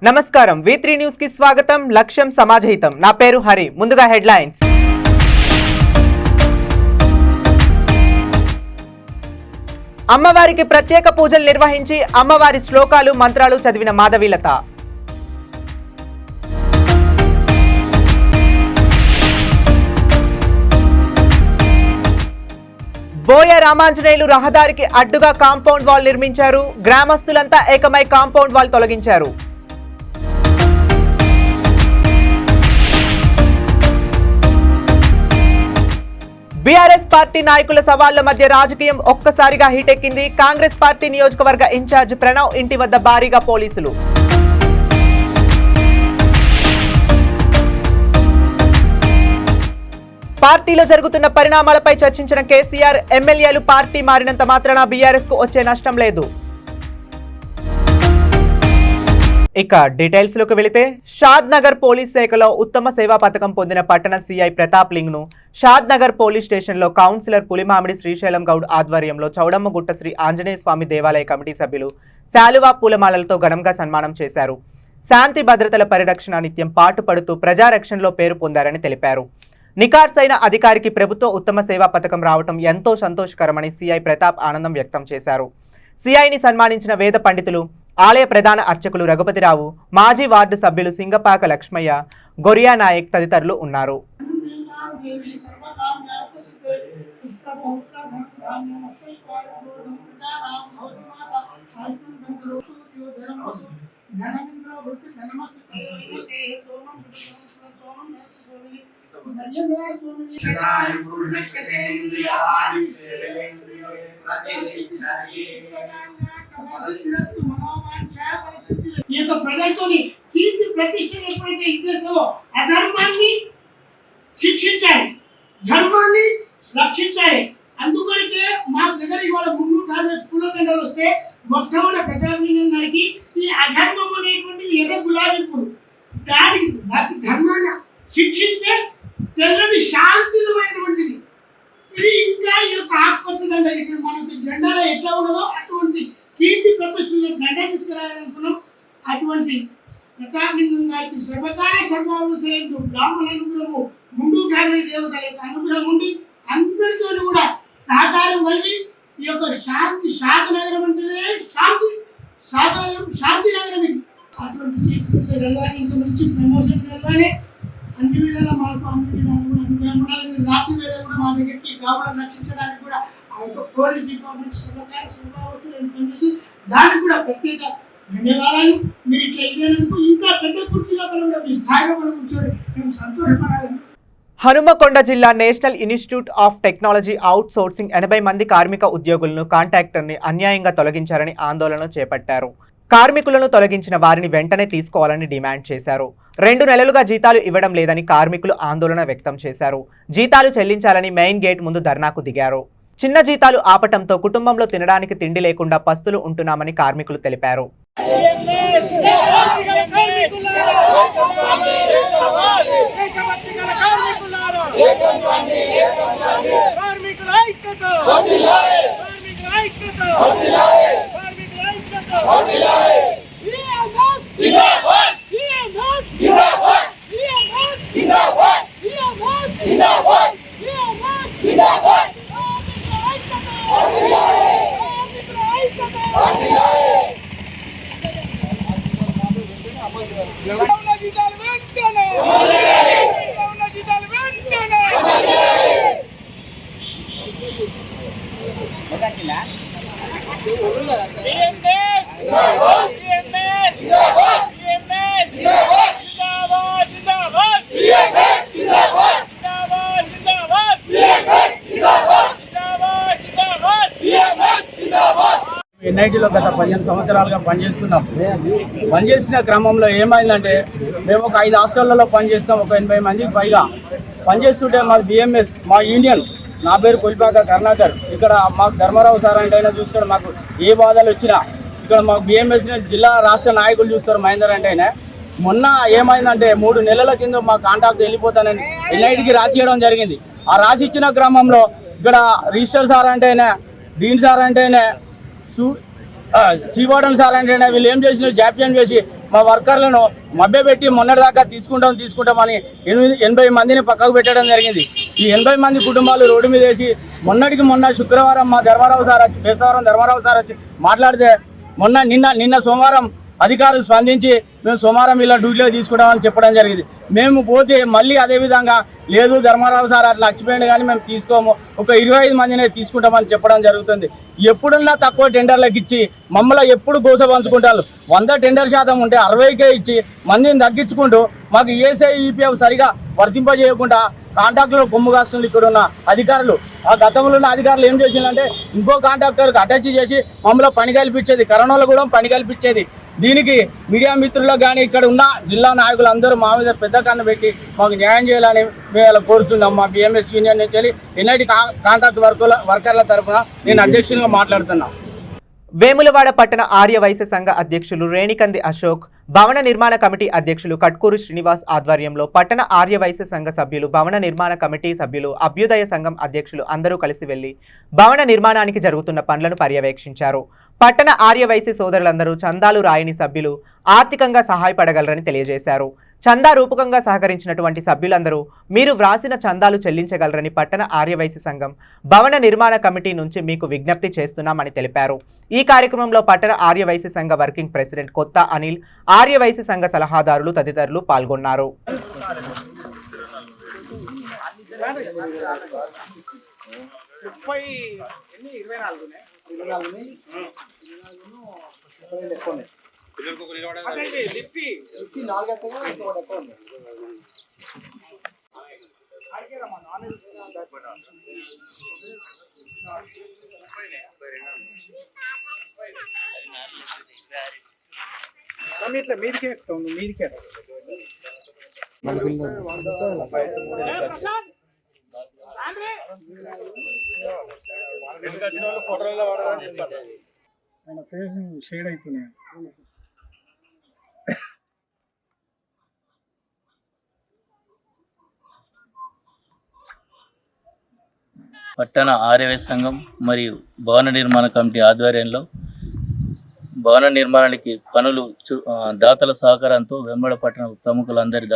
నమస్కారం V3 news కి స్వాగతం. లక్ష్యం సమాజహితం. నా పేరు హరి. ముందుగా హెడ్లైన్స్. అమ్మవారికి ప్రత్యేక పూజలు నిర్వహించి అమ్మవారి శ్లోకాలు మంత్రాలు చదివిన మాధవీలత. బోయ రామాంజనేయులు రహదారికి అడ్డుగా కాంపౌండ్ వాల్ నిర్మించారు. గ్రామస్తులంతా ఏకమై కాంపౌండ్ వాల్ తొలగించారు. బీఆర్ఎస్ పార్టీ నాయకుల సవాళ్ల మధ్య రాజకీయం ఒక్కసారిగా హీటెక్కింది. కాంగ్రెస్ పార్టీ నియోజకవర్గ ఇన్ఛార్జ్ ప్రణవ్ ఇంటి వద్ద భారీగా పోలీసులు. పార్టీలో జరుగుతున్న పరిణామాలపై చర్చించిన కేసీఆర్, ఎమ్మెల్యేలు పార్టీ మారినంత మాత్రాన బీఆర్ఎస్ కు వచ్చే నష్టం లేదు. ఇక డీటెయిల్స్ లోకి వెళితే, షాద్ నగర్ పోలీస్ శాఖలో ఉత్తమ సేవా పథకం పొందిన పట్టణ సిఐ ప్రతాప్ లింగ్ ను షాద్ నగర్ పోలీస్ స్టేషన్ లో కౌన్సిలర్ పులిమామిడి శ్రీశైలం గౌడ్ ఆధ్వర్యంలో చౌడమ్మగుట్ట శ్రీ ఆంజనేయ స్వామి దేవాలయ కమిటీ సభ్యులు శాలువా పూలమాలలతో ఘనంగా సన్మానం చేశారు. శాంతి భద్రతల పరిరక్షణ నిత్యం పాటుపడుతూ ప్రజారక్షణలో పేరు పొందారని తెలిపారు. నికార్సైన అధికారికి ప్రభుత్వ ఉత్తమ సేవా పథకం రావటం ఎంతో సంతోషకరమని సిఐ ప్రతాప్ ఆనందం వ్యక్తం చేశారు. సిఐని సన్మానించిన వేద పండితులు, ఆలయ ప్రధాన అర్చకులు రఘుపతిరావు, మాజీ వార్డు సభ్యులు సింగపాక లక్ష్మయ్య, గొరియా నాయక్ తదితరులు ఉన్నారు. ఈ యొక్క ప్రజలతోని కీర్తి ప్రతిష్టలు ఎప్పుడైతే ఇచ్చేస్తావో అధర్మాన్ని శిక్షించాలి, ధర్మాన్ని రక్షించాలి. అందుకనికే మా దగ్గర ఇవాళ 360 పూలదండలు వస్తే మొట్టమొదటి ప్రజాప్రతినిధి గారికి ఈ అధర్మం అనేటువంటిది ఎర్ర గులాబీ పూలు, దానికి ధర్మాన్ని శిక్షించే తెల్లని శాంతియుతమైనటువంటిది. ఇది ఇంకా ఈ యొక్క ఆకుపచ్చ దండ మనకి జెండాలో ఎట్లా ఉన్నదో అటువంటి కీర్తి ప్రతిష్టలు దండ తీసుకురావాలనుకున్నాం. అటువంటి ప్రతాపలింగం గారికి సర్వకాల సర్వావసరంతో బ్రాహ్మణ అనుగ్రహము, 360 దేవతల యొక్క అనుగ్రహం ఉండి అందరితో కూడా సహకారం కలిగి ఈ యొక్క శాంతినగరం అంటేనే శాంతి నగరం ఇది. అటువంటి కీర్తి కలగాలి, ఇంకా మంచి ప్రమోషన్స్ కలగాలి, అన్ని విధాలా మాకు అన్ని విధాలు కూడా అనుగ్రహం ఉండాలి. మీరు రాత్రి వేళ కూడా మా దగ్గరికి గ్రామాలను రక్షించడానికి కూడా ఆ యొక్క పోలీస్ డిపార్ట్మెంట్ సర్వకాల సర్వావసరం పనిచేసి దానికి కూడా ప్రత్యేక ధన్యవాదాలు. మీరు ఇట్లా ఇదేందుకు ఇంకా పెద్ద కుర్చీలో కూడా మీ స్థాయిలో మనం కూర్చొని మేము సంతోషపడాలని. హనుమకొండ జిల్లా national institute of technology out sourcing 80 మంది కార్మిక ఉద్యోగులను కాంట్రాక్టర్ని అన్యాయంగా తొలగించారని ఆందోళన చేపట్టారు. కార్మికులను తొలగించిన వారిని వెంటనే తీసుకోవాలని డిమాండ్ చేశారు. 2 నెలలుగా జీతాలు ఇవ్వడం లేదని కార్మికులు ఆందోళన వ్యక్తం చేశారు. జీతాలు చెల్లించాలని మెయిన్ గేట్ ముందు ధర్నాకు దిగారు. చిన్న జీతాలు ఆపటంతో కుటుంబంలో తినడానికి తిండి లేకుండా పస్తులు ఉంటున్నామని కార్మికులు తెలిపారు. ఎన్ఐటీలో గత 15 సంవత్సరాలుగా పనిచేసిన క్రమంలో ఏమైందంటే, మేము ఒక 5 హాస్టళ్లలో పనిచేస్తాం. ఒక 80 మందికి పైగా పనిచేస్తుంటే మాది BMS, మా యూనియన్. నా పేరు కొలిపాక కరుణాకర్. ఇక్కడ మాకు ధర్మారావు సార్ అంటే అయినా చూస్తాడు. మాకు ఏ బాధలు వచ్చినా ఇక్కడ మాకు BMS జిల్లా రాష్ట్ర నాయకులు చూస్తారు. మహేందర్ అంటే అయినా మొన్న ఏమైందంటే 3 నెలల కింద మా కాంట్రాక్ట్ వెళ్ళిపోతానని ఎన్ఐటీకి రాసియడం జరిగింది. ఆ రాసి ఇచ్చిన క్రమంలో ఇక్కడ రిజిస్టర్ సార్ అంటే అయినా, డీన్ సార్ అంటే అయినా, చీవాడన్ సార్ అంటే వీళ్ళు ఏం చేసినారు, జాప్యం చేసి మా వర్కర్లను మభ్యపెట్టి మొన్నటిదాకా తీసుకుంటామని 80 మందిని పక్కకు పెట్టడం జరిగింది. ఈ 80 మంది కుటుంబాలు రోడ్డు మీద వేసి మొన్న శుక్రవారం మా ధర్మారావు సార్ వచ్చి మాట్లాడితే నిన్న సోమవారం అధికారులు స్పందించి మేము సోమవారం ఇలా డ్యూటీలో తీసుకుంటామని చెప్పడం జరిగింది. మేము పోతే మళ్ళీ అదేవిధంగా లేదు ధర్మారావు సార్ అట్లా వచ్చిపోయింది కానీ మేము తీసుకోము, ఒక 25 మందినే తీసుకుంటామని చెప్పడం జరుగుతుంది. ఎప్పుడున్నా తక్కువ టెండర్లకు ఇచ్చి మమ్మల్ని ఎప్పుడు గోస పంచుకుంటారు. 100 టెండర్ శాతం ఉంటే 60కే ఇచ్చి మందిని తగ్గించుకుంటూ మాకు ఈఎస్ఐ ఈపీఎఫ్ సరిగా వర్తింపజేయకుండా కాంట్రాక్టులో కొమ్ము కాస్తుంది ఇక్కడ ఉన్న అధికారులు. ఆ గతంలో ఉన్న అధికారులు ఏం చేసిందంటే ఇంకో కాంట్రాక్టర్కి అటాచ్ చేసి మమ్మల్ని పని కల్పించేది, కరోనాలో కూడా పని కల్పించేది. దీనికి మీడియా మిత్రులకు కానీ ఇక్కడ ఉన్న జిల్లా నాయకులు అందరూ మా మీద పెద్ద కన్ను పెట్టి మాకు న్యాయం చేయాలని మేము కోరుతున్నాం. మా బిఎంఎస్ యూనియన్ నుంచి ఎన్ఐటి కాంట్రాక్ట్ వర్కర్ల తరఫున నేను అధ్యక్షునిగా మాట్లాడుతున్నా. వేములవాడ పట్టణ ఆర్య వైశ్య సంఘ అధ్యక్షులు రేణికంది అశోక్, భవన నిర్మాణ కమిటీ అధ్యక్షులు కట్కూరు శ్రీనివాస్ ఆధ్వర్యంలో పట్టణ ఆర్య వైశ్య సంఘ సభ్యులు, భవన నిర్మాణ కమిటీ సభ్యులు, అభ్యుదయ సంఘం అధ్యక్షులు అందరూ కలిసి వెళ్లి భవన నిర్మాణానికి జరుగుతున్న పనులను పర్యవేక్షించారు. పట్టణ ఆర్య వైశ్య సోదరులందరూ చందాలు రాయని సభ్యులు ఆర్థికంగా సహాయపడగలరని తెలియజేశారు. చందా రూపకంగా సహకరించినటువంటి సభ్యులందరూ మీరు వ్రాసిన చందాలు చెల్లించగలరని పట్టణ ఆర్యవైశ్య సంఘం భవన నిర్మాణ కమిటీ నుంచి మీకు విజ్ఞప్తి చేస్తున్నామని తెలిపారు. ఈ కార్యక్రమంలో పట్టణ ఆర్యవైశ్య సంఘ వర్కింగ్ ప్రెసిడెంట్ కొత్త అనిల్, ఆర్యవైశ్య సంఘ సలహాదారులు తదితరులు పాల్గొన్నారు. ఇట్లా మీదికే మీదికే ఆయన ఫేస్ షేడ్ అవుతున్నాయి. పట్టణ ఆర్యవైశ్య సంఘం మరియు భవన నిర్మాణ కమిటీ ఆధ్వర్యంలో భవన నిర్మాణానికి పనులు దాతల సహకారంతో వెంబడ పట్టణ ప్రముఖులందరి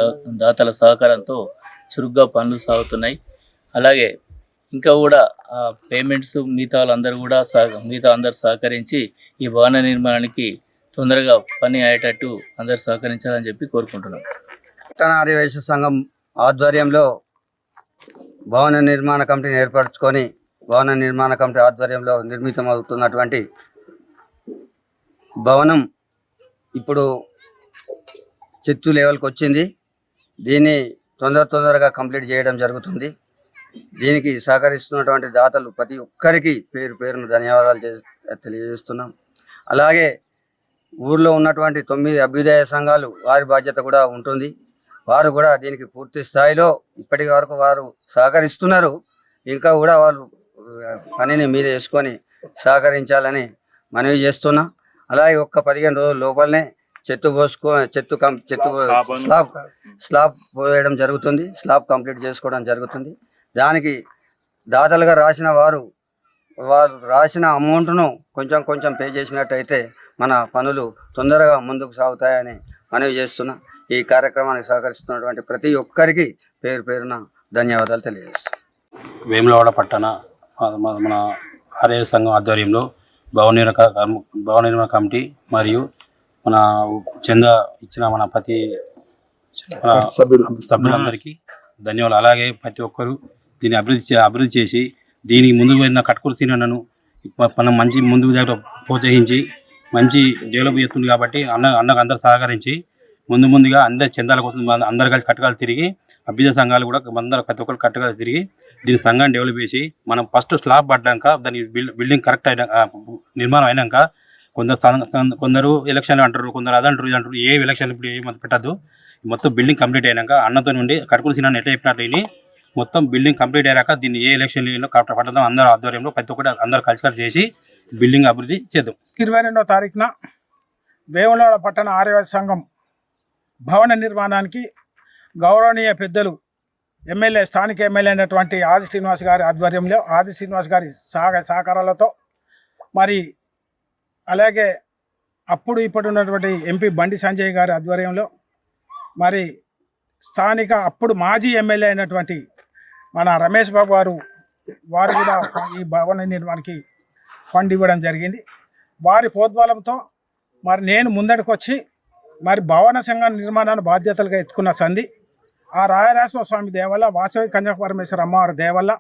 దాతల సహకారంతో చురుగ్గా పనులు సాగుతున్నాయి. అలాగే ఇంకా కూడా పేమెంట్స్ మిగతా అందరూ సహకరించి ఈ భవన నిర్మాణానికి తొందరగా పని అయ్యేటట్టు అందరూ సహకరించాలని చెప్పి కోరుకుంటున్నాం. పట్టణ ఆర్యవైశ్య సంఘం ఆధ్వర్యంలో భవన నిర్మాణ కమిటీని ఏర్పరచుకొని భవన నిర్మాణ కమిటీ ఆధ్వర్యంలో నిర్మితమవుతున్నటువంటి భవనం ఇప్పుడు చెత్తు లెవెల్కి వచ్చింది. దీన్ని తొందరగా కంప్లీట్ చేయడం జరుగుతుంది. దీనికి సహకరిస్తున్నటువంటి దాతలు ప్రతి ఒక్కరికి పేరున ధన్యవాదాలు తెలియజేస్తున్నాం. అలాగే ఊర్లో ఉన్నటువంటి 9 అభ్యుదయ సంఘాలు వారి బాధ్యత కూడా ఉంటుంది. వారు కూడా దీనికి పూర్తి స్థాయిలో ఇప్పటి వరకు వారు సహకరిస్తున్నారు. ఇంకా కూడా వాళ్ళు పనిని మీద వేసుకొని సహకరించాలని మనవి చేస్తున్నాం. అలాగే ఒక్క 15 రోజుల లోపలనే స్లాబ్ పోయడం జరుగుతుంది. స్లాబ్ కంప్లీట్ చేసుకోవడం జరుగుతుంది. దానికి దాతలుగా వారు రాసిన అమౌంట్ను కొంచెం పే చేసినట్టయితే మన పనులు తొందరగా ముందుకు సాగుతాయని మనవి చేస్తున్నాం. ఈ కార్యక్రమానికి సహకరిస్తున్నటువంటి ప్రతి ఒక్కరికి పేరున ధన్యవాదాలు తెలియజేస్తున్నాం. వేములవాడ పట్టణ మన ఆర్య సంఘం ఆధ్వర్యంలో భవన నిర్మాణ కమిటీ మరియు మన చందా ఇచ్చిన మన సభ్యులందరికీ ధన్యవాదాలు. అలాగే ప్రతి ఒక్కరు దీన్ని అభివృద్ధి చేసి దీనికి ముందుకు వెళ్ళిన కట్కూరు సీనన్నను మనం మంచి ముందుకు ప్రోత్సహించి మంచి డెవలప్ చేస్తుంది. కాబట్టి అన్నకు అందరు సహకరించి ముందుగా అందరి చందాల కోసం అందరు కలిసి కట్టకాలు తిరిగి అభ్యుదయ సంఘాలు కూడా ప్రతి ఒక్కరు కట్టకాలు తిరిగి దీని సంఘాన్ని డెవలప్ చేసి మనం ఫస్ట్ స్లాబ్ పడ్డాక దాని బిల్డింగ్ కరెక్ట్ నిర్మాణం అయినాక కొందరు ఎలక్షన్లు అంటారు, కొందరు అదంటారు ఇదంటారు. ఏ ఎలక్షన్ ఇప్పుడు ఏమంత పెట్టద్దు. మొత్తం బిల్డింగ్ కంప్లీట్ అయినాక అన్నతో నుండి కట్కూరు సీనాన్ని ఎట్లా చెప్పినట్టు మొత్తం బిల్డింగ్ కంప్లీట్ అయ్యాక దీన్ని ఏ ఎలక్షన్లో పట్టడం అందరూ ఆధ్వర్యంలో ప్రతి ఒక్కటి అందరూ కలిసి చేసి బిల్డింగ్ అభివృద్ధి చేద్దాం. 22వ తారీఖున వేములవాడ పట్టణ ఆర్యవైశ్య సంఘం భవన నిర్మాణానికి గౌరవనీయ పెద్దలు స్థానిక ఎమ్మెల్యే అయినటువంటి ఆది శ్రీనివాస్ గారి ఆధ్వర్యంలో ఆది శ్రీనివాస్ గారి సహకారాలతో మరి అలాగే అప్పుడు ఇప్పుడు ఉన్నటువంటి ఎంపీ బండి సంజయ్ గారి ఆధ్వర్యంలో మరి స్థానిక అప్పుడు మాజీ ఎమ్మెల్యే అయినటువంటి మన రమేష్ బాబు గారు వారు కూడా ఈ భవన నిర్మాణానికి ఫండ్ ఇవ్వడం జరిగింది. వారి ప్రోద్బలంతో మరి నేను ముందడికి వచ్చి మరి భవన సంఘ నిర్మాణాన్ని బాధ్యతలుగా ఎత్తుకున్న సంధి ఆ రాయరాజేశ్వర స్వామి దేవల్ల వాసవి కన్యాపరమేశ్వర అమ్మవారి దేవల్ల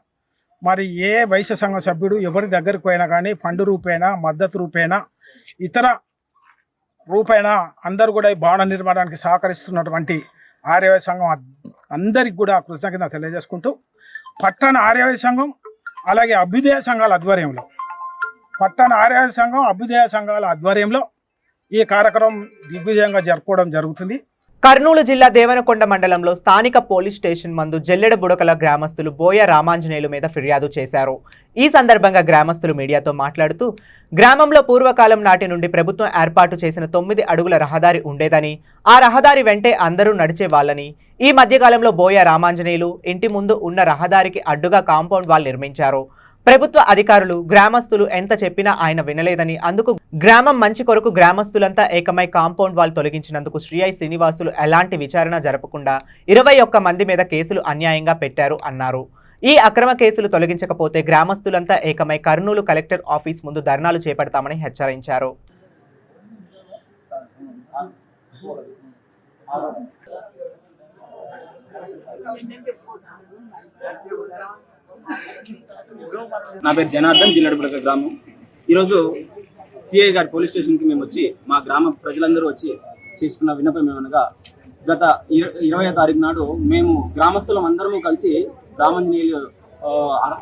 మరి ఏ వైశ్య సంఘ సభ్యుడు ఎవరి దగ్గరికి పోయినా కానీ ఫండ్ రూపేణా మద్దతు రూపేణా ఇతర రూపేణా అందరూ కూడా ఈ భవన నిర్మాణానికి సహకరిస్తున్నటువంటి ఆర్యవైశ్య సంఘం అందరికి కూడా కృతజ్ఞత తెలియజేసుకుంటూ పట్టణ ఆర్యవైశ్య సంఘం అలాగే అభ్యుదయ సంఘాల ఆధ్వర్యంలో పట్టణ ఆర్యవైశ్య సంఘం అభ్యుదయ సంఘాల ఆధ్వర్యంలో ఈ కార్యక్రమం దిగ్విజయంగా జరుపుకోవడం జరుగుతుంది. కర్నూలు జిల్లా దేవనకొండ మండలంలో స్థానిక పోలీస్ స్టేషన్ మందు జల్లెడ బుడకల గ్రామస్తులు బోయ రామాంజనేయులు మీద ఫిర్యాదు చేశారు. ఈ సందర్భంగా గ్రామస్తులు మీడియాతో మాట్లాడుతూ గ్రామంలో పూర్వకాలం నాటి నుండి ప్రభుత్వం ఏర్పాటు చేసిన 9 అడుగుల రహదారి ఉండేదని, ఆ రహదారి వెంటే అందరూ నడిచే వాళ్ళని, ఈ మధ్యకాలంలో బోయ రామాంజనేయులు ఇంటి ముందు ఉన్న రహదారికి అడ్డుగా కాంపౌండ్ వాల్ నిర్మించారు. ప్రభుత్వ అధికారులు గ్రామస్తులు ఎంత చెప్పినా ఆయన వినలేదని, అందుకు గ్రామం మంచి కొరకు గ్రామస్తులంతా ఏకమై కాంపౌండ్ వాల్ తొలగించినందుకు శ్రీఐ శ్రీనివాసులు ఎలాంటి విచారణ జరపకుండా 21 మంది మీద కేసులు అన్యాయంగా పెట్టారు అన్నారు. ఈ అక్రమ కేసులు తొలగించకపోతే గ్రామస్తులంతా ఏకమై కర్నూలు కలెక్టర్ ఆఫీస్ ముందు ధర్నాలు చేపడతామని హెచ్చరించారు. నా పేరు జనార్దన్, జిల్లెడబుడక గ్రామం. ఈరోజు సిఐ గారి పోలీస్ స్టేషన్కి మేము వచ్చి మా గ్రామ ప్రజలందరూ వచ్చి చేసుకున్న విన్నపం ఏమనగా, గత 20వ తారీఖు నాడు మేము గ్రామస్తులం అందరము కలిసి రామాంజనేయులు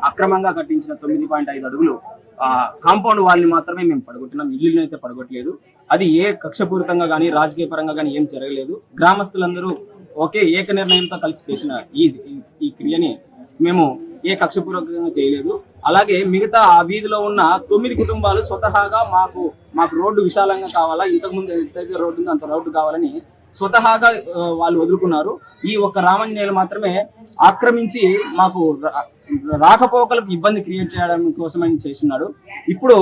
అక్రమంగా కట్టించిన 9.5 అడుగులు కాంపౌండ్ వాల్ని మాత్రమే మేము పడగొట్టినాం. ఇల్లుని అయితే పడగొట్టలేదు. అది ఏ కక్షపూరితంగా కానీ రాజకీయ పరంగా కానీ ఏం జరగలేదు. గ్రామస్తులందరూ ఒకే ఏక నిర్ణయంతో కలిసి చేసిన ఈ క్రియని మేము ఏ కక్షపూర్వకంగా చేయలేదు. అలాగే మిగతా ఆ వీధిలో ఉన్న 9 కుటుంబాలు స్వతహాగా మాకు రోడ్డు విశాలంగా కావాలా, ఇంతకుముందు ఎంతైతే రోడ్డు ఉందో అంత రోడ్డు కావాలని స్వతహాగా వాళ్ళు వదులుకున్నారు. ఈ ఒక్క రామాంజనేయులు మాత్రమే ఆక్రమించి మాకు రాకపోకలకు ఇబ్బంది క్రియేట్ చేయడం కోసమని చేస్తున్నాడు. ఇప్పుడు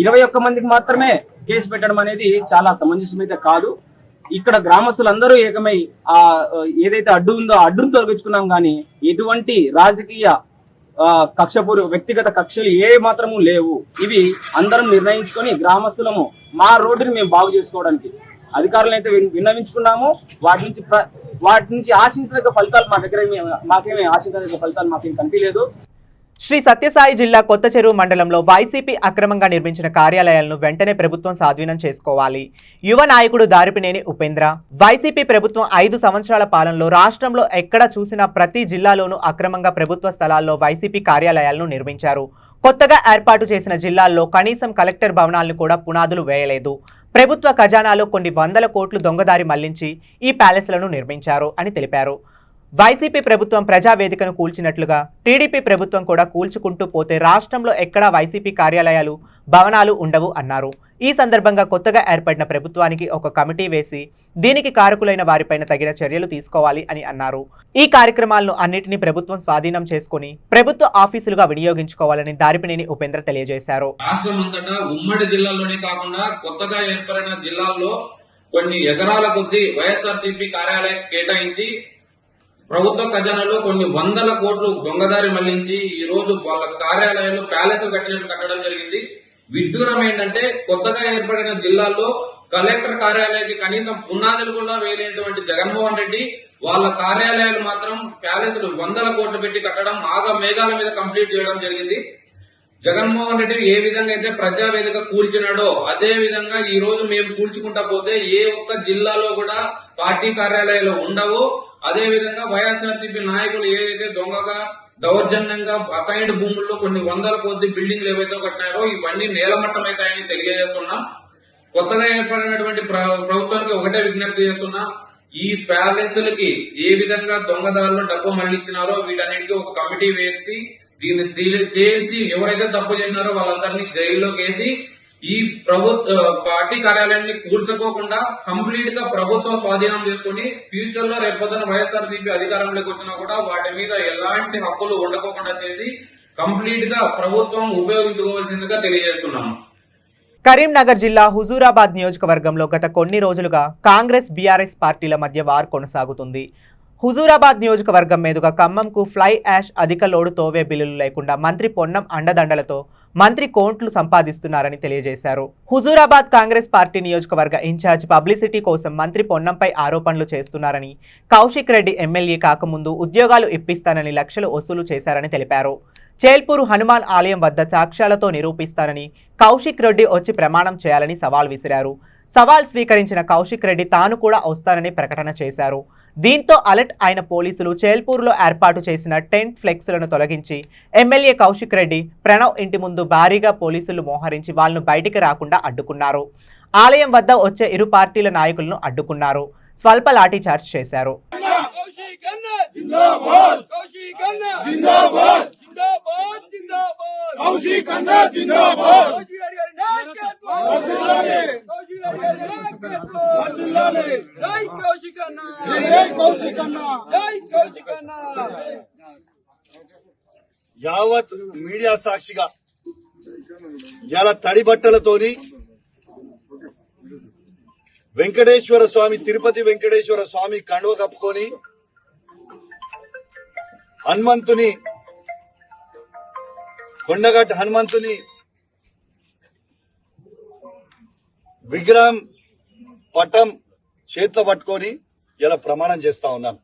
21 మందికి మాత్రమే కేసు పెట్టడం అనేది చాలా సమంజసమైతే కాదు. ఇక్కడ గ్రామస్తులందరూ ఏకమై ఏదైతే అడ్డు ఉందో అడ్డును తొలగించుకున్నాం. కానీ ఎటువంటి రాజకీయ వ్యక్తిగత కక్షలు ఏ మాత్రము లేవు. ఇవి అందరం నిర్ణయించుకొని గ్రామస్తులము మా రోడ్డుని మేము బాగు చేసుకోవడానికి అధికారులను అయితే విన్నవించుకున్నాము. వాటి నుంచి ఆశించదగ్గ ఫలితాలు మాకేమీ ఆశించదగ్గ ఫలితాలు మాకేం కనిపించలేదు. శ్రీ సత్యసాయి జిల్లా కొత్త చెరువు మండలంలో వైసీపీ అక్రమంగా నిర్మించిన కార్యాలయాలను వెంటనే ప్రభుత్వం స్వాధీనం చేసుకోవాలి. యువ నాయకుడు దారిపినేని ఉపేంద్ర. వైసీపీ ప్రభుత్వం 5 సంవత్సరాల పాలనలో రాష్ట్రంలో ఎక్కడ చూసినా ప్రతి జిల్లాలోనూ అక్రమంగా ప్రభుత్వ స్థలాల్లో వైసీపీ కార్యాలయాలను నిర్మించారు. కొత్తగా ఏర్పాటు చేసిన జిల్లాల్లో కనీసం కలెక్టర్ భవనాలను కూడా పునాదులు వేయలేదు. ప్రభుత్వ ఖజానాలో కొన్ని 100 కోట్లు దొంగదారి మళ్లించి ఈ ప్యాలెస్లను నిర్మించారు అని తెలిపారు. వైసీపీ ప్రభుత్వం ప్రజావేదికను కూల్చినట్లుగా టీడీపీ ప్రభుత్వం కూడా కూల్చుకుంటూ పోతే రాష్ట్రంలో ఎక్కడా వైసీపీ కార్యాలయాలు భవనాలు ఉండవు అన్నారు. ఈ సందర్భంగా కొత్తగా ఏర్పడిన ప్రభుత్వానికి ఒక కమిటీ వేసి దీనికి కారకులైన వారిపైన తగిన చర్యలు తీసుకోవాలి అని అన్నారు. ఈ కార్యక్రమాలను అన్నిటినీ ప్రభుత్వం స్వాధీనం చేసుకుని ప్రభుత్వ ఆఫీసులుగా వినియోగించుకోవాలని దారిపినేని ఉపేంద్ర తెలియజేశారు. రాష్ట్రమంతటా ఉమ్మడి జిల్లాల్లోనే కాకుండా కొత్తగా ఏర్పడిన జిల్లాల్లో కొన్ని ఎకరాల కొద్దీ వైఎస్ఆర్సీపీ కార్యాలయం కేటాయించి ప్రభుత్వ ఖజానాలో కొన్ని 100 కోట్లు దొంగదారి మళ్లించి ఈ రోజు వాళ్ళ కార్యాలయాలు ప్యాలెస్ కట్టడం జరిగింది. విడ్డూరం ఏంటంటే కొత్తగా ఏర్పడిన జిల్లాల్లో కలెక్టర్ కార్యాలయానికి కనీసం పునాదులు కూడా వేయలేనటువంటి జగన్మోహన్ రెడ్డి వాళ్ళ కార్యాలయాలు మాత్రం ప్యాలెస్లు 100 కోట్లు పెట్టి కట్టడం మేఘాల మీద కంప్లీట్ చేయడం జరిగింది. జగన్మోహన్ రెడ్డి ఏ విధంగా అయితే ప్రజావేదిక కూల్చినాడో అదే విధంగా ఈ రోజు మేము కూల్చుకుంటా పోతే ఏ ఒక్క జిల్లాలో కూడా పార్టీ కార్యాలయాలు ఉండవు. అదే విధంగా వైఎస్ఆర్సీపీ నాయకులు ఏదైతే దొంగగా దౌర్జన్యంగా అసైన్డ్ భూముల్లో కొన్ని 100 కొద్ది బిల్డింగ్లు ఏవైతే కట్టినారో ఇవన్నీ నేలమట్టం అవుతాయని తెలియజేస్తున్నాం. కొత్తగా ఏర్పడినటువంటి ప్రభుత్వానికి ఒకటే విజ్ఞప్తి చేస్తున్నా, ఈ ప్యాలెస్లకి ఏ విధంగా దొంగదారులు డబ్బు మళ్లిస్తున్నారో వీటన్నిటికీ ఒక కమిటీ వేసి దీన్ని చేసి ఎవరైతే తప్పు చేసినారో వాళ్ళందరినీ జైల్లోకి వేసి ఈ ప్రభుత్వ పార్టీ కార్యాలయాన్ని కూల్చుకోకుండా కంప్లీట్ గా ప్రభుత్వం స్వాధీనం చేసుకుని ఫ్యూచర్ లో రేపొద్దున వైఎస్ఆర్సీపీ అధికారంలోకి వచ్చినా కూడా వాటి మీద ఎలాంటి హక్కులు ఉండకోకుండా చేసి కంప్లీట్ గా ప్రభుత్వం ఉపయోగించుకోవాల్సిందిగా తెలియజేస్తున్నాము. కరీంనగర్ జిల్లా హుజూరాబాద్ నియోజకవర్గంలో గత కొన్ని రోజులుగా కాంగ్రెస్ బీఆర్ఎస్ పార్టీల మధ్య వార్ కొనసాగుతుంది. హుజూరాబాద్ నియోజకవర్గం మీదుగా ఖమ్మంకు ఫ్లై యాష్ అధిక లోడు తోవే బిల్లులు లేకుండా మంత్రి పొన్నం అండదండలతో మంత్రి కోంట్లు సంపాదిస్తున్నారని తెలియజేశారు. హుజూరాబాద్ కాంగ్రెస్ పార్టీ నియోజకవర్గ ఇన్ఛార్జ్ పబ్లిసిటీ కోసం మంత్రి పొన్నంపై ఆరోపణలు చేస్తున్నారని, కౌశిక్ రెడ్డి ఎమ్మెల్యే కాకముందు ఉద్యోగాలు ఇప్పిస్తానని లక్షలు వసూలు చేశారని తెలిపారు. చేల్పూరు హనుమాన్ ఆలయం వద్ద సాక్ష్యాలతో నిరూపిస్తానని కౌశిక్ రెడ్డి వచ్చి ప్రమాణం చేయాలని సవాల్ విసిరారు. సవాల్ స్వీకరించిన కౌశిక్ రెడ్డి తాను కూడా వస్తానని ప్రకటన చేశారు. దీంతో అలర్ట్ అయిన పోలీసులు చేల్పూరులో ఏర్పాటు చేసిన టెంట్ ఫ్లెక్స్లను తొలగించి ఎమ్మెల్యే కౌశిక్ రెడ్డి, ప్రణవ్ ఇంటి ముందు భారీగా పోలీసులు మోహరించి వాళ్ళను బయటికి రాకుండా అడ్డుకున్నారు. ఆలయం వద్ద వచ్చే ఇరు పార్టీల నాయకులను అడ్డుకున్నారు. స్వల్ప లాఠీచార్జ్ చేశారు. యావత్ మీడియా సాక్షిగా ఇలా తడి బట్టలతోని వెంకటేశ్వర స్వామి, తిరుపతి వెంకటేశ్వర స్వామి కండువ కప్పుకొని హనుమంతుని, కొండగట్ట హనుమంతుని విగ్రహం పటం చేతిలో పట్టుకొని ఇలా ప్రమాణం చేస్తా ఉన్నాను.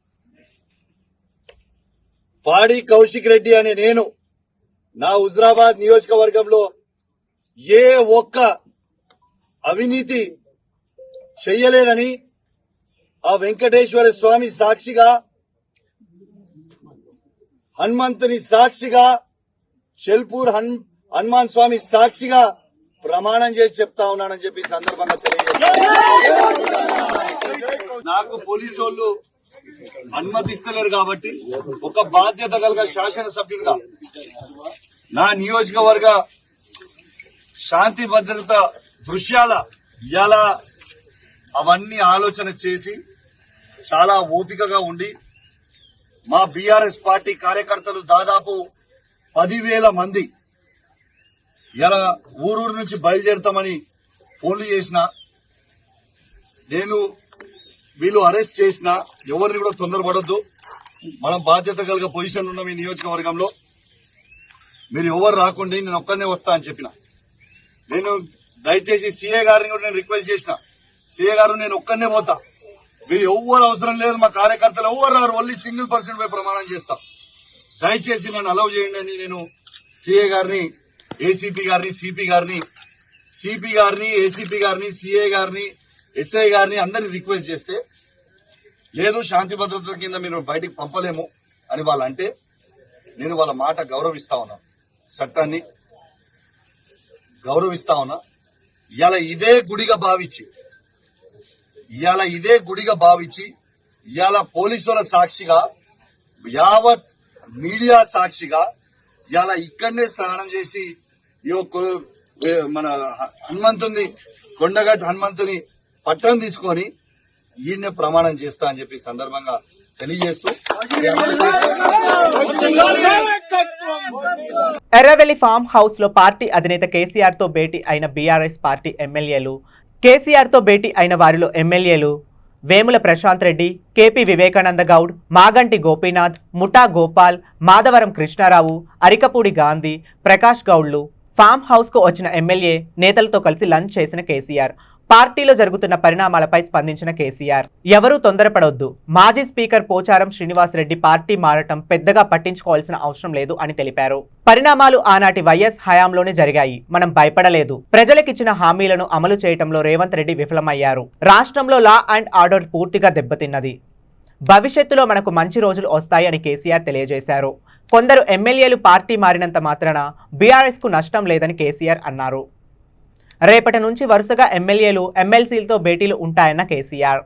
పాడి కౌశిక్ రెడ్డి అనే నేను నా హుజూరాబాద్ నియోజకవర్గంలో ఏ ఒక్క అవినీతి చెయ్యలేదని ఆ వెంకటేశ్వర స్వామి సాక్షిగా, హనుమంతుని సాక్షిగా, చెల్పూర్ హనుమాన్ స్వామి సాక్షిగా ప్రమాణం చేసి చెప్తా ఉన్నానని చెప్పి సందర్భంగా తెలియజేస్తాను. నాకు పోలీసు వాళ్ళు అనుమతిస్తలేరు కాబట్టి ఒక బాధ్యత కలిగిన శాసనసభ్యులుగా నా నియోజకవర్గ శాంతి భద్రత దృశ్యాల ఇలా అవన్నీ ఆలోచన చేసి చాలా ఓపికగా ఉండి మా బీఆర్ఎస్ పార్టీ కార్యకర్తలు దాదాపు 10,000 మంది ఇలా ఊరూరు నుంచి బయలుదేరుతామని ఫోన్లు చేసిన, నేను వీళ్ళు అరెస్ట్ చేసిన ఎవరిని కూడా తొందరపడొద్దు, మనం బాధ్యత కలిగే పొజిషన్ ఉన్నాం ఈ నియోజకవర్గంలో, మీరు ఎవరు రాకుండా నేను ఒక్కనే వస్తా అని చెప్పిన. నేను దయచేసి సీఏ గారిని కూడా నేను రిక్వెస్ట్ చేసిన, సీఏ గారు నేను ఒక్కనే పోతా, మీరు ఎవ్వరు అవసరం లేదు, మా కార్యకర్తలు ఎవ్వరు రారు, ఓన్లీ సింగిల్ పర్సన్ పై ప్రమాణం చేస్తా, దయచేసి నన్ను అలౌ చేయండి అని నేను సీఏ గారిని, ఏసీపీ గారిని, సిపి గారిని, ఏసీపీ గారిని, సీఏ గారిని, ఎస్ఐ గారిని అందరినీ రిక్వెస్ట్ చేస్తే, లేదు శాంతి భద్రతల కింద మీరు బయటికి పంపలేము అని వాళ్ళు అంటే, నేను వాళ్ళ మాట గౌరవిస్తా ఉన్నా, చట్టాన్ని గౌరవిస్తా ఉన్నా. ఇలా ఇదే గుడిగా భావించి ఇవాళ పోలీసుల సాక్షిగా, యావత్ మీడియా సాక్షిగా ఇవాళ ఇక్కడనే స్నానం చేసి మన హనుమంతుని, కొండగట్టు హనుమంతుని పట్టం తీసుకొని ఈయన్నే ప్రమాణం చేస్తా అని చెప్పి సందర్భంగా తెలియజేస్తూ, ఎర్రవెల్లి ఫామ్ హౌస్ లో పార్టీ అధినేత కేసీఆర్ తో భేటీ అయిన బీఆర్ఎస్ పార్టీ ఎమ్మెల్యేలు, కేసీఆర్ తో భేటీ అయిన వారిలో ఎమ్మెల్యేలు వేముల ప్రశాంత్ రెడ్డి, కేపీ వివేకానంద గౌడ్, మాగంటి గోపీనాథ్, ముఠా గోపాల్, మాధవరం కృష్ణారావు, అరికపూడి గాంధీ, ప్రకాష్ గౌడ్లు. ఫామ్ హౌస్ కు వచ్చిన ఎమ్మెల్యే నేతలతో కలిసి లంచ్ చేసిన కేసీఆర్ పార్టీలో జరుగుతున్న పరిణామాలపై స్పందించిన కేసీఆర్, ఎవరూ తొందరపడొద్దు, మాజీ స్పీకర్ పోచారం శ్రీనివాసరెడ్డి పార్టీ మారటం పెద్దగా పట్టించుకోవాల్సిన అవసరం లేదు అని తెలిపారు. పరిణామాలు ఆనాటి వైఎస్ హయాంలోనే జరిగాయి, మనం భయపడలేదు. ప్రజలకిచ్చిన హామీలను అమలు చేయటంలో రేవంత్ రెడ్డి విఫలమయ్యారు. రాష్ట్రంలో లా అండ్ ఆర్డర్ పూర్తిగా దెబ్బతిన్నది. భవిష్యత్తులో మనకు మంచి రోజులు వస్తాయని కేసీఆర్ తెలియజేశారు. కొందరు ఎమ్మెల్యేలు పార్టీ మారినంత మాత్రాన బీఆర్ఎస్ కు నష్టం లేదని కేసీఆర్ అన్నారు. రేపటి నుంచి వరుసగా ఎమ్మెల్యేలు, ఎమ్మెల్సీలతో భేటీలు ఉంటాయన్న కేసీఆర్.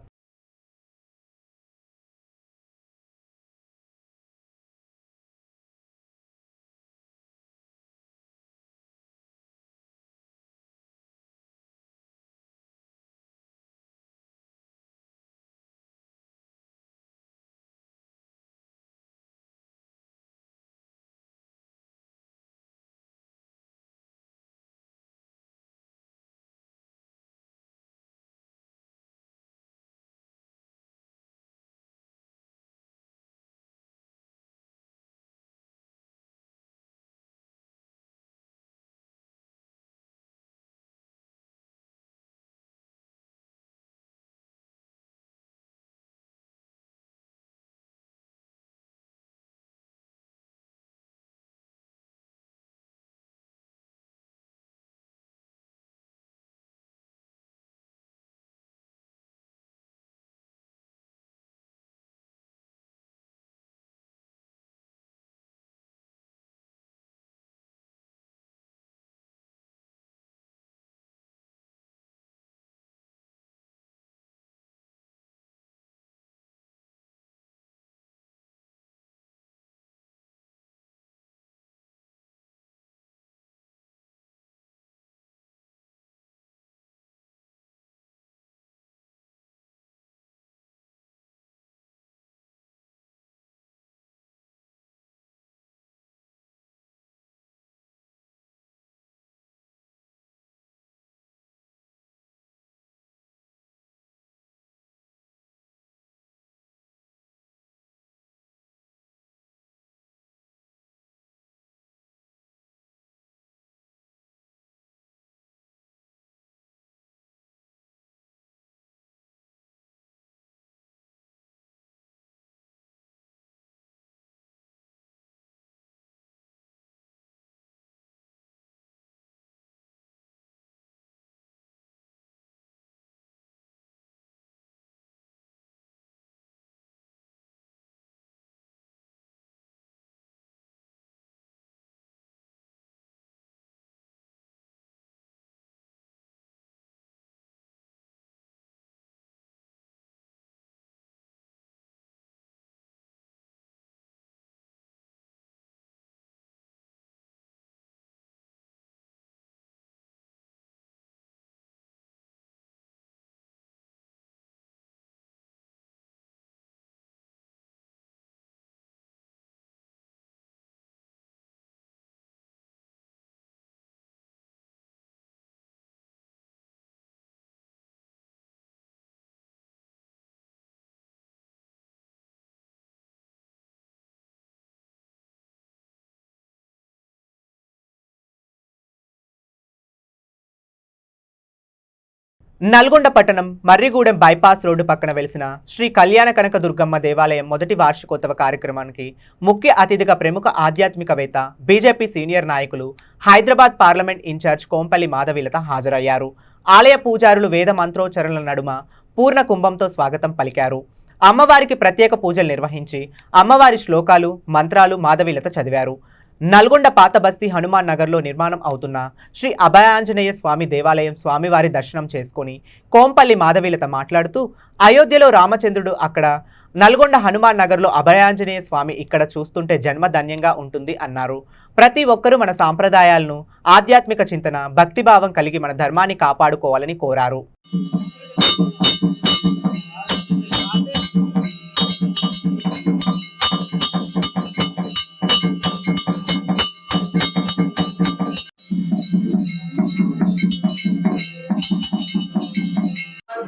నల్గొండ పట్టణం మర్రిగూడెం బైపాస్ రోడ్డు పక్కన వెలిసిన శ్రీ కళ్యాణ కనకదుర్గమ్మ దేవాలయం మొదటి వార్షికోత్సవ కార్యక్రమానికి ముఖ్య అతిథిగా ప్రముఖ ఆధ్యాత్మికవేత్త బీజేపీ సీనియర్ నాయకులు హైదరాబాద్ పార్లమెంట్ ఇన్ఛార్జ్ కోంపల్లి మాధవీలత హాజరయ్యారు. ఆలయ పూజారులు వేద మంత్రోచ్చరణల నడుమ పూర్ణ కుంభంతో స్వాగతం పలికారు. అమ్మవారికి ప్రత్యేక పూజలు నిర్వహించి అమ్మవారి శ్లోకాలు మంత్రాలు మాధవీలత చదివారు. నల్గొండ పాత బస్తీ హనుమాన్ నగర్లో నిర్మాణం అవుతున్న శ్రీ అభయాంజనేయ స్వామి దేవాలయం స్వామివారి దర్శనం చేసుకుని కోంపల్లి మాధవీలత మాట్లాడుతూ అయోధ్యలో రామచంద్రుడు అక్కడ, నల్గొండ హనుమాన్ నగర్లో అభయాంజనేయ స్వామి ఇక్కడ చూస్తుంటే జన్మధన్యంగా ఉంటుంది అన్నారు. ప్రతి ఒక్కరూ మన సాంప్రదాయాలను, ఆధ్యాత్మిక చింతన, భక్తిభావం కలిగి మన ధర్మాన్ని కాపాడుకోవాలని కోరారు.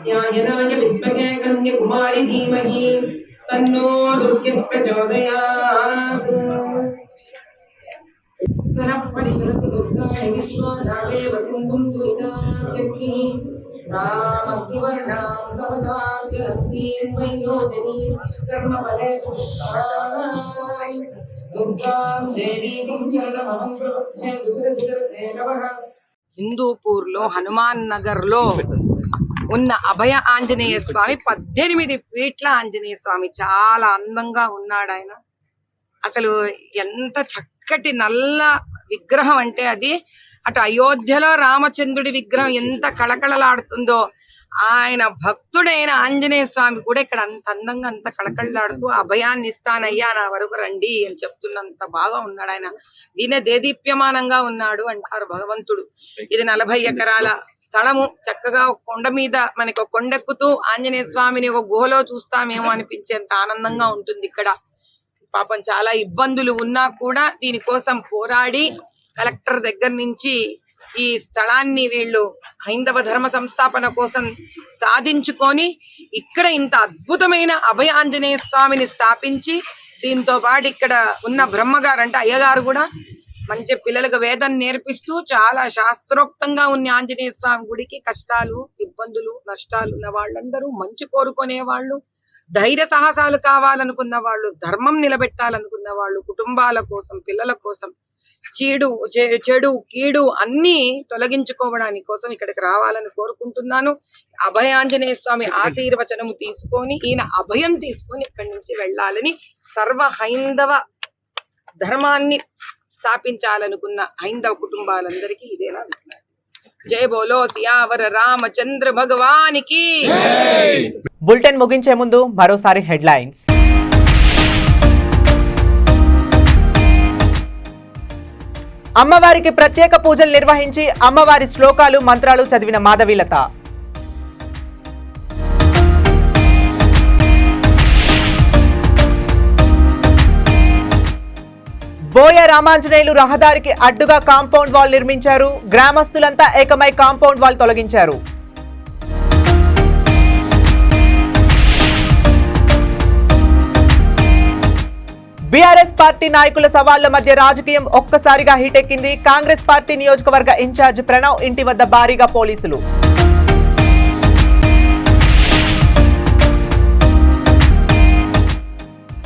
ధ్యాయనాయ విద్మహే కన్యకుమారి ధీమహి తన్నో దుర్గే ప్రచోదయాత్. సనః పరిసరతు దుర్గాయ విశ్వనామే వసుంధుం దురితాత్యగ్ని రామగ్నివర్ణాం తపసాగ్రహీం వైయోజనీం కర్మఫలేషు దుర్గాం దేవీం చరణమహం ప్రపద్యే సుకృతే నమః. హిందూపూర్లో హనుమాన్ నగర్లో ఉన్న అభయ ఆంజనేయ స్వామి 18 ఫీట్ల ఆంజనేయ స్వామి చాలా అందంగా ఉన్నాడు. ఆయన అసలు ఎంత చక్కటి నల్ల విగ్రహం అంటే అది అటు అయోధ్యలో రామచంద్రుడి విగ్రహం ఎంత కళకళలాడుతుందో ఆయన భక్తుడైన ఆంజనేయ స్వామి కూడా ఇక్కడ అంత అందంగా అంత కళకళలాడుతూ అభయాన్ని ఇస్తానయ్యా నా వరకు రండి అని చెప్తున్నంత బాగా ఉన్నాడు. ఆయన దీనే దేదీప్యమానంగా ఉన్నాడు అంటారు భగవంతుడు. ఇది 40 ఎకరాల స్థలము. చక్కగా ఒక కొండ మీద మనకి ఒక కొండెక్కుతూ ఆంజనేయ స్వామిని ఒక గుహలో చూస్తామేమో అనిపించేంత ఆనందంగా ఉంటుంది ఇక్కడ. పాపం చాలా ఇబ్బందులు ఉన్నా కూడా దీనికోసం పోరాడి కలెక్టర్ దగ్గర నుంచి ఈ స్థలాన్ని వీళ్ళు హైందవ ధర్మ సంస్థాపన కోసం సాధించుకొని ఇక్కడ ఇంత అద్భుతమైన అభయ ఆంజనేయ స్వామిని స్థాపించి దీంతో పాటు ఇక్కడ ఉన్న బ్రహ్మగారు అంటే అయ్యగారు కూడా మంచి పిల్లలకు వేదం నేర్పిస్తూ చాలా శాస్త్రోక్తంగా ఉన్న ఆంజనేయ స్వామి గుడికి కష్టాలు, ఇబ్బందులు, నష్టాలు ఉన్న వాళ్ళందరూ మంచి కోరుకునే వాళ్ళు, ధైర్య సాహసాలు కావాలనుకున్న వాళ్ళు, ధర్మం నిలబెట్టాలనుకున్న వాళ్ళు, కుటుంబాల కోసం, పిల్లల కోసం, చెడు కీడు అన్ని తొలగించుకోవడానికి కోసం ఇక్కడికి రావాలని కోరుకుంటున్నాను. అభయాంజనేయ స్వామి ఆశీర్వచనము తీసుకొని ఈయన అభయం తీసుకొని ఇక్కడి నుంచి వెళ్ళాలని సర్వ హైందవ ధర్మాన్ని స్థాపించాలనుకున్న హైందవ కుటుంబాలందరికీ ఇదేనా. జై బోలో సియావర రామచంద్ర భగవానికి. బులెటిన్ ముగించే ముందు మరోసారి హెడ్లైన్స్. అమ్మవారికి ప్రత్యేక పూజలు నిర్వహించి అమ్మవారి శ్లోకాలు మంత్రాలు చదివిన మాధవీలత. బోయ రామాంజనేయులు రహదారికి అడ్డుగా కాంపౌండ్ వాల్ నిర్మించారు. గ్రామస్తులంతా ఏకమై కాంపౌండ్ వాల్ తొలగించారు. బీఆర్ఎస్ పార్టీ నాయకుల సవాళ్ల మధ్య రాజకీయం ఒక్కసారిగా హీటెక్కింది. కాంగ్రెస్ పార్టీ నియోజకవర్గ ఇన్ఛార్జ్ ప్రణవ్ ఇంటి వద్ద భారీగా పోలీసులు.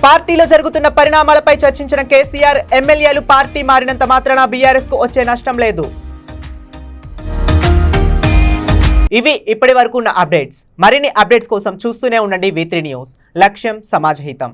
పార్టీలో జరుగుతున్న పరిణామాలపై చర్చించిన కేసీఆర్, ఎమ్మెల్యేలు పార్టీ మారినంత మాత్రాన బీఆర్ఎస్ కు వచ్చే నష్టం లేదు. ఇవి ఇప్పటి వరకు ఉన్న అప్డేట్స్. మరిన్ని అప్డేట్స్ కోసం చూస్తూనే ఉండండి V3 న్యూస్. లక్ష్యం సమాజ హితం.